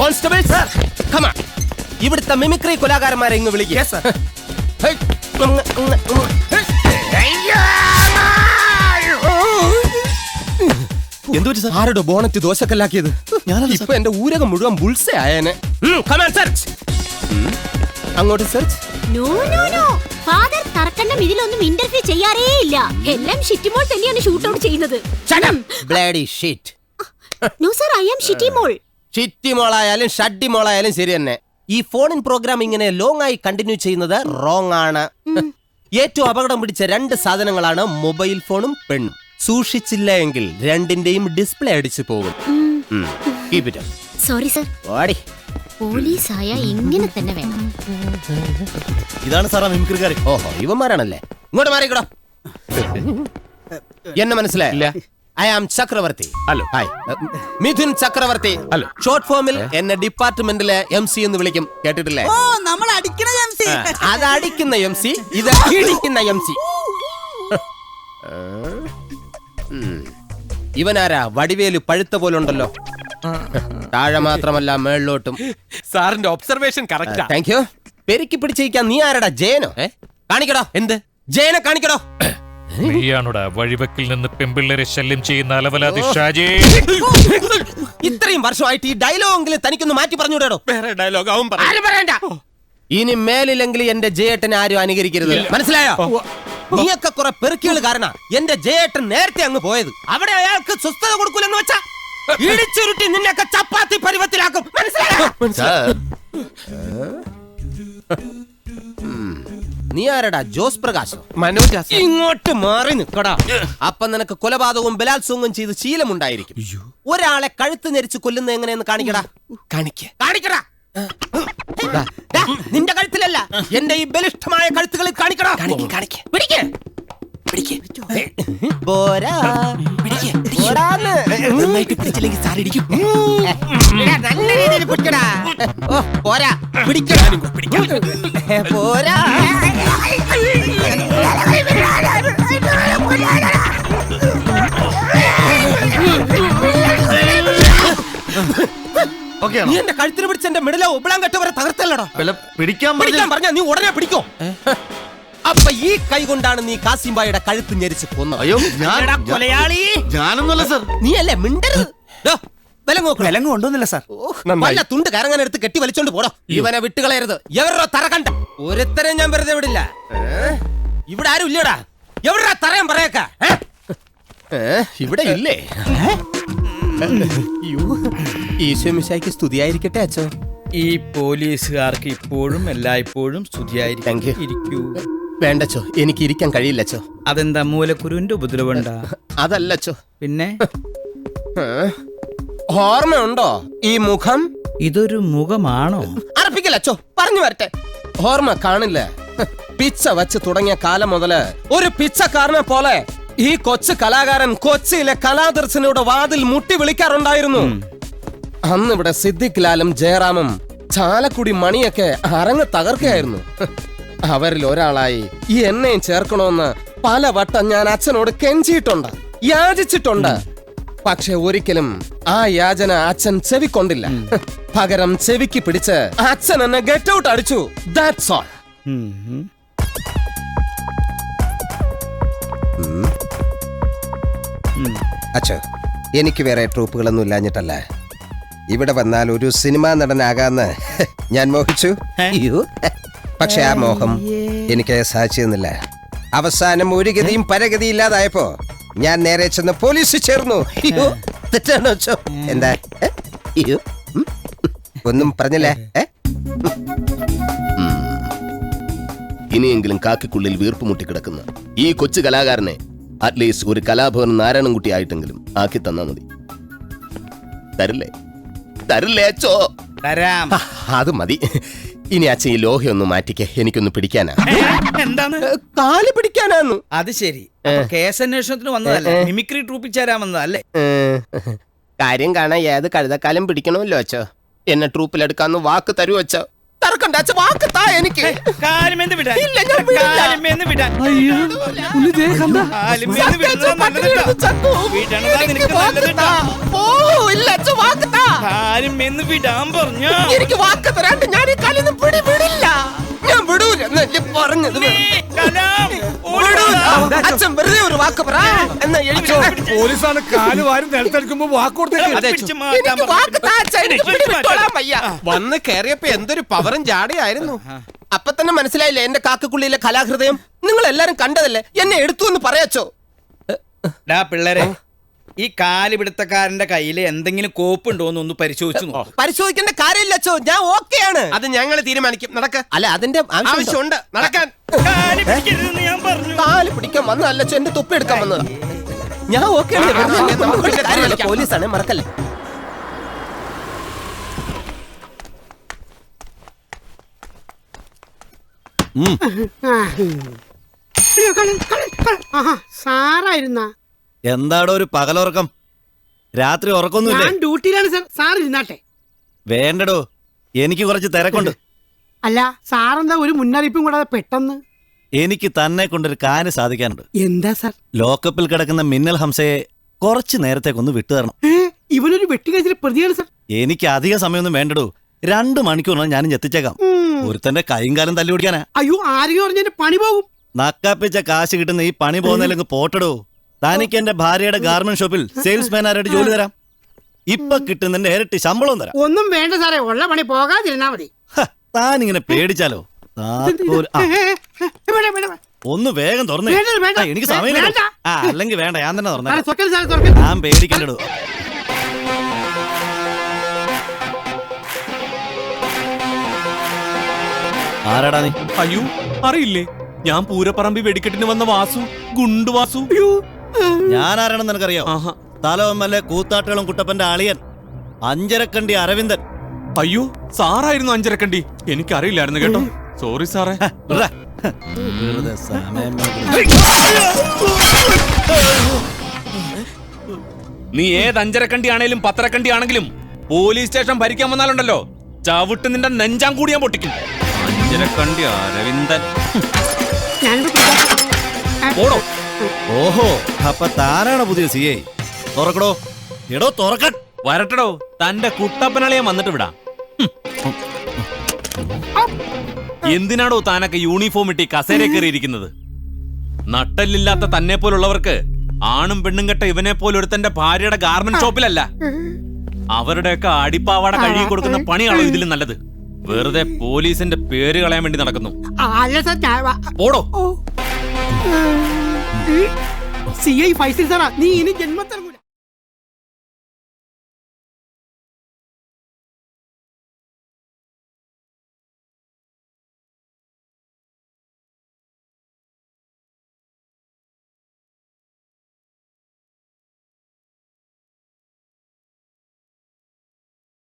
Constables come on, ഇവിടുത്തെ mimicry കലാകാരന്മാരെ ഇങ്ങ് വിളിക്കുക. ആരുടെ ബോണറ്റ് ദോശക്കല്ലാക്കിയത്? ഇപ്പൊ എന്റെ ഊരകം മുഴുവൻ ബുൾസ ആയേനെ. അങ്ങോട്ട് search. No no no father തർക്കണ്ണം ഇതിലൊന്നും ഇന്റർഫിയർ ചെയ്യാറേ ഇല്ല. എല്ലാം ഷിറ്റിമോൾ തന്നെയാണ് ഷൂട്ട് ഔട്ട് ചെയ്യുന്നത്. Bloody shit. No sir, I am Shittimol. ഷിറ്റിമോളായാലും ഷഡ്ഡിമോളായാലും ശരി തന്നെ. ഈ ഫോണിൻ പ്രോഗ്രാം ഇങ്ങനെ ലോങ് ആയി കണ്ടിന്യൂ ചെയ്യുന്നത് റോങ് ആണ്. ഏറ്റവും അപകടം പിടിച്ച 2 സാധനങ്ങളാണ് മൊബൈൽ ഫോണും പെണ്ണും. സൂക്ഷിച്ചില്ല എങ്കിൽ രണ്ടിന്റെയും ഡിസ്പ്ലേ അടിച്ചു പോകും. Sorry sir. പോലീസ് ആയ ഇങ്ങനെ തന്നെ വേണം. ഇതാണ് സാറാ മിമിക്രിക്കാരൻ. ഓഹോ, ഇവന്മാരാണല്ലേ. ഇങ്ങോട്ട് മാറിക്കടോ. എന്നെ മനസ്സിലായില്ല. ഐ ആം ചക്രവർത്തി. ഹലോ. ഹായ്, മിഥുൻ ചക്രവർത്തി. ഹലോ. ഷോർട്ട് ഫോമിൽ എന്നെ ഡിപ്പാർട്ട്മെന്റിലെ MC എന്ന് വിളിക്കും. കേട്ടിട്ടില്ലേ? അത് അടിക്കുന്ന MC, ഇത് ഇടിക്കുന്ന MC. ഇവനാരാ? വടിവേലു പഴുത്ത പോലുണ്ടല്ലോ. താഴെ മാത്രമല്ല മേളിലോട്ടും. സാറിന്റെ ഒബ്സർവേഷൻ കറക്റ്റാ. Thank you. പെരുക്കി പിടിച്ചിരിക്കാൻ നീ ആരടാ? ജയനോ? കാണിക്കടോ. എന്ത് ജയനെ കാണിക്കടോ? നീയാണോടാ വഴിവെക്കിൽ നിന്ന് പെമ്പിള്ളേരെ ശല്യം ചെയ്യുന്ന അലവലാതി ഷാജി? ഇത്രയും വർഷമായിട്ട് ഈ ഡയലോഗെങ്കിലും തനിക്കൊന്ന് മാറ്റി പറഞ്ഞുവിടോ. വേറെ ഡയലോഗ് ആവും പറയണ്ട. ഇനി മേലില്ലെങ്കിൽ എന്റെ ജയേട്ടനെ ആരും അനുകരിക്കരുത്. മനസ്സിലായോ? നീയൊക്കെ കുറെ പെറുക്കികൾ കാരണം എന്റെ ജയേട്ടൻ നേരത്തെ അങ്ങ് പോയത്. അവിടെ അയാൾക്ക് സ്വസ്ഥത കൊടുക്കൂലെന്ന് വെച്ചാ ഇടിച്ചുരുട്ടി നിന്നെയൊക്കെ ചപ്പാത്തി പരുവത്തിലാക്കും. മനസ്സിലായോ? നീ ആരടാ? ജോസ് പ്രകാശോ? മനോജ്. ഇങ്ങോട്ട് മാറി നിക്കടാ. അപ്പൊ നിനക്ക് കൊലപാതകവും ബലാത്സംഗവും ചെയ്ത് ശീലമുണ്ടായിരിക്കും. ഒരാളെ കഴുത്ത് ഞെരിച്ച് കൊല്ലുന്ന എങ്ങനെയെന്ന് കാണിക്കടാ. കാണിക്കടാ. നിന്റെ കഴുത്തിലല്ല, എന്റെ ഈ ബലിഷ്ഠമായ കഴുത്തുകളിൽ കാണിക്കടാ. നല്ല രീതിയിൽ പിടിക്കടാ. പോരാ, പോരാ. നീ എന്റെ കഴുത്തിന് പിടിച്ച് എന്റെ മിഡിലെ ഒബ്ലാൻ കെട്ട് വരെ തകർത്തല്ലടാ. പിടിക്കാൻ പറഞ്ഞ നീ ഉടനെ പിടിക്കോ. അപ്പൊ ഈ കൈ കൊണ്ടാണ് നീ കാസിംബായുടെ കഴുത്ത് ഞെരിച്ച് കൊന്നത്. അയ്യോ, കൊലയാളി ഞാനൊന്നുമല്ല സാർ. നീ അല്ലേ മിണ്ടരുത്. വിലങ്ങ് കൊണ്ടോന്നില്ല സാർ. നല്ല തുണ്ട് കരങ്ങനെ എടുത്ത് കെട്ടി വലിച്ചോണ്ട് പോടോ. ഇവനെ വിട്ടുകളയരുത്. എവരോ തറ കണ്ട ഒരുത്തരെ ഞാൻ വെറുതെ വിടില്ല. ഇവിടെ ആരും ഇല്ലടാ. എവിടാ തറയാൻ പറയേക്ക? ഇവിടെ ഇല്ലേ? ഈശോമിശിഹായ്ക്ക് സ്തുതിയായിരിക്കട്ടെ അച്ഛോ. ഈ പോലീസുകാർക്ക് ഇപ്പോഴും എല്ലായ്പ്പോഴും സ്തുതിയായിരിക്കും. ഇരിക്കൂ. വേണ്ടച്ചോ, എനിക്ക് ഇരിക്കാൻ കഴിയില്ലച്ചോ. അതെന്താ, മൂലക്കുരുവിന്റെ ഉപദ്രവണ്ട? അതല്ലച്ചോ. പിന്നെ ഓർമ്മയുണ്ടോ ഈ മുഖം? ഇതൊരു മുഖമാണോ? അർപ്പിക്കലച്ചോ, പറഞ്ഞു വരട്ടെ. ഓർമ്മ കാണില്ല. പിച്ച വച്ച് തുടങ്ങിയ കാലം മുതല് ഒരു പിച്ചക്കാരനെ പോലെ ഈ കൊച്ചു കലാകാരൻ കൊച്ചിയിലെ കലാദർശനയുടെ വാതിൽ മുട്ടി വിളിക്കാറുണ്ടായിരുന്നു. അന്ന് ഇവിടെ സിദ്ദിഖ് ലാലും ജയറാമും ചാലക്കുടി മണിയൊക്കെ അരങ്ങ് തകർക്കുകയായിരുന്നു. അവരിൽ ഒരാളായി ഈ എന്നെയും ചേർക്കണമെന്ന് പലവട്ടം ഞാൻ അച്ഛനോട് കെഞ്ചിയിട്ടുണ്ട്, യാചിച്ചിട്ടുണ്ട്. പക്ഷെ ഒരിക്കലും ആ യാചന അച്ഛൻ ചെവിക്കൊണ്ടില്ല. പകരം ചെവിക്ക് പിടിച്ച് അച്ഛൻ എന്നെ ഗെറ്റ് ഔട്ട് അടിച്ചു. That's all. അച്ഛോ, എനിക്ക് വേറെ ട്രൂപ്പുകളൊന്നും ഇല്ലാഞ്ഞിട്ടല്ല. ഇവിടെ വന്നാൽ ഒരു സിനിമാ നടനാകാന്ന് ഞാൻ മോഹിച്ചു. പക്ഷെ ആ മോഹം എനിക്ക് സാധിച്ചിരുന്നില്ല. അവസാനം ഒരു ഗതിയും പരഗതി ഇല്ലാതായപ്പോ ഞാൻ നേരെ ചെന്ന് പോലീസിൽ ചേർന്നു. തെറ്റാണോ അച്ഛോ? എന്താ? ഒന്നും പറഞ്ഞില്ലേ? ഇനിയെങ്കിലും കാക്കിക്കുള്ളിൽ വീർപ്പ് മുട്ടിക്കിടക്കുന്ന ഈ കൊച്ചു കലാകാരനെ അറ്റ്ലീസ്റ്റ് ഒരു കലാഭവൻ നാരായണൻകുട്ടി ആയിട്ടെങ്കിലും ആക്കി തന്നാ മതി. തരില്ലേ അച്ചോ? തരാം. അത് മതി. ഇനി അച്ഛൻ ഈ ലോഹയൊന്ന് മാറ്റിക്കേ, എനിക്കൊന്ന് പിടിക്കാനാ. എന്താണ്? കാല് പിടിക്കാനാന്നു. അത് ശരി. കേസന്വേഷണത്തിന് വന്നതല്ലേ, മിമിക്രി ട്രൂപ്പിൽ ചേരാൻ വന്നതല്ലേ? കാര്യം കാണാൻ ഏത് കഴുതക്കാലം പിടിക്കണമല്ലോ അച്ഛോ. എന്നെ ട്രൂപ്പിലെടുക്കാന്ന് വാക്ക് തരൂ അച്ഛോ. തറക്കണ്ട അച്ഛ വാക്ക് താ എനിക്ക്. കാലുമേന്ന് വിടാൻ. ഇല്ല, ഞാൻ വിടില്ല. കാലുമേന്ന് വിടാൻ. കാലുമേന്ന് സത്യം അച്ഛ, വിടുന്നത് പട്ടിണി നല്ലതല്ല. കിടന്ന് ചത്തു. വിടണതാ എനിക്ക് നിനക്ക് വാക്ക് നല്ലത് താ. കേട്ടോ. ഓ ഇല്ല അച്ഛ വാക്ക് താ. കാലുമേന്ന് വിടാൻ പറഞ്ഞു. എനിക്ക് വാക്ക് തരാണ്ട് ഞാൻ ഈ കാലിന്ന് വിടില്ല. ഞാൻ വിടൂലെന്നല്ലേ പറഞ്ഞത്. കലാം, വിടൂല. അച്ഛൻ വെറുതെ ഒരു വാക്ക് പറ എന്നാ എഴുതി. പോലീസാണ് കാല് വാരും നിലത്തെടുക്കുമ്പോ വാക്ക് കൊടുത്തേക്ക്. അതെ, പിടിച്ച് മാറ്റാൻ എനിക്ക് വാക്ക് താ അച്ഛാ, എനിക്ക് പിടി വിട്ടോളാൻ വയ്യ. വന്ന് കേറിയപ്പോ എന്തൊരു പവറും ജാടയായിരുന്നു. അപ്പൊ തന്നെ മനസ്സിലായില്ലേ എന്റെ കാക്കക്കുള്ളിയിലെ കലാഹൃദയം. നിങ്ങൾ എല്ലാരും കണ്ടതല്ലേ, എന്നെ എടുത്തു എന്ന് പറയച്ചോ. ഡാ പിള്ളേരെ, ഈ കാലുപിടുത്തക്കാരന്റെ കയ്യില് എന്തെങ്കിലും കോപ്പുണ്ടോന്ന് ഒന്ന് പരിശോധിച്ചു നോക്ക്. പരിശോധിക്കേണ്ട കാര്യമില്ല അച്ഛോ, ഞാൻ ഓക്കെയാണ്. അത് ഞങ്ങൾ തീരുമാനിക്കും. നടക്ക. അല്ല അതിന്റെ ആവശ്യം ആവശ്യമുണ്ട് നടക്കാൻ. കാല് പിടിക്കരുതെന്ന് ഞാൻ പറഞ്ഞു. കാല് പിടിക്കാൻ വന്നതല്ല അച്ഛോ, എന്റെ തൊപ്പി എടുക്കാൻ വന്നതാ. ഞാൻ ഓക്കെയാണ്. പോലീസാണ്, മറക്കല്ലേ. സാറായിരുന്ന എന്താടോ ഒരു പകലുറക്കം? രാത്രി ഉറക്കൊന്നുമില്ലേ? ഞാൻ ഡ്യൂട്ടിയിലാണ് സാർ. സാർ ഇരുന്നാട്ടെ. വേണ്ടടോ, എനിക്ക് കുറച്ച് തിരക്കുണ്ട്. അല്ല സാറെന്താ ഒരു മുന്നറിയിപ്പും കൂടാതെ പെട്ടെന്ന്? എനിക്ക് തന്നെ കൊണ്ടൊരു കാര്യം സാധിക്കാനുണ്ട്. എന്താ സാർ? ലോക്കപ്പിൽ കിടക്കുന്ന മിന്നൽ ഹംസയെ കുറച്ച് നേരത്തേക്കൊന്ന് വിട്ടുതരണം. ഇവനൊരു വെട്ടുകേസിലെ പ്രതിയാണ് സാർ. എനിക്ക് അധിക സമയമൊന്നും വേണ്ടടോ, 2 മണിക്കൂറിനാണ് ഞാനും എത്തിച്ചേക്കാം. ഒരുത്തന്റെ കൈയും കാലം തല്ലി പിടിക്കാനാ. അയ്യോ ആരെയും പറഞ്ഞ പണി പോകും. നക്കാപ്പിച്ച കാശ് കിട്ടുന്ന ഈ പണി പോകുന്നതിലേക്ക് പോട്ടടോ. തനിക്ക് എന്റെ ഭാര്യയുടെ ഗാർമെന്റ് ഷോപ്പിൽ സെയിൽസ്മാൻ ആയിട്ട് ജോലി തരാം. ഇപ്പൊ കിട്ടുന്നതിന്റെ ഇരട്ടി ശമ്പളവും തരാം. ഒന്നും വേണ്ട സാറേ, ഉള്ള പണി പോകാതിരുന്നാ മതി. താനിങ്ങനെ പേടിച്ചാലോ? ഒന്ന് വേഗം തുറന്നേ. വേണ്ട, വേണ്ട. എനിക്ക് സമയം വേണ്ട. അല്ലെങ്കിൽ വേണ്ട, ഞാൻ തന്നെ തുറന്നേ. സാറേ, തുറക്കരുത് സാറേ, തുറക്കരുത്. ഞാൻ പേടിക്കണ്ടോ. ആരാടാ നീ? അയ്യോ അറിയില്ലേ, ഞാൻ പൂരപ്പറമ്പി വെടിക്കെട്ടിന് വന്ന വാസു, ഗുണ്ടു വാസു. ഞാൻ ആരാണെന്ന് നിനക്കറിയാം? ആഹാ. തലവമ്മലെ കൂത്താട്ടുകളും കുട്ടപ്പന്റെ അളിയൻ അഞ്ചരക്കണ്ടി അരവിന്ദൻ. അയ്യോ സാറായിരുന്നു അഞ്ചരക്കണ്ടി. എനിക്കറിയില്ലായിരുന്നു കേട്ടോ. സോറി സാറേ. വിടടാ. വെറുതെ സമയം നീ ഏത് അഞ്ചരക്കണ്ടി ആണേലും 10 കണ്ടി ആണെങ്കിലും പോലീസ് സ്റ്റേഷൻ ഭരിക്കാൻ വന്നാലുണ്ടല്ലോ, ചവിട്ട് നിന്റെ നെഞ്ചാൻ കൂടി ഞാൻ പൊട്ടിക്കും. അഞ്ചരക്കണ്ടി അരവിന്ദൻ. ഓടോ. ഓഹോ, അപ്പൊ താനാണ് പുതിയ സി ഐ. തുറക്കടോ. എടോ തുറക്കൻ. വരട്ടടോ, തന്റെ കുട്ടപ്പനളിയെ വന്നിട്ട് വിടാം. എന്തിനാടോ താനൊക്കെ യൂണിഫോം ഇട്ടി കസേര കയറിയിരിക്കുന്നത്? നട്ടല്ലില്ലാത്ത തന്നെ പോലുള്ളവർക്ക് ആണും പെണ്ണും കെട്ട ഇവനെ പോലൊരുത്തന്റെ ഭാര്യയുടെ ഗാർമെന്റ് ഷോപ്പിലല്ല, അവരുടെയൊക്കെ അടിപ്പാവാട കഴുകി കൊടുക്കുന്ന പണിയാണോ ഇതിലും നല്ലത്? വെറുതെ പോലീസിന്റെ പേര് കളയാൻ വേണ്ടി നടക്കുന്നു. അല്ല സാർ, ഓടോ. CI ഫൈസൽ സാറാ, നീ ഇനി ജന്മത്തിറങ്ങൂല.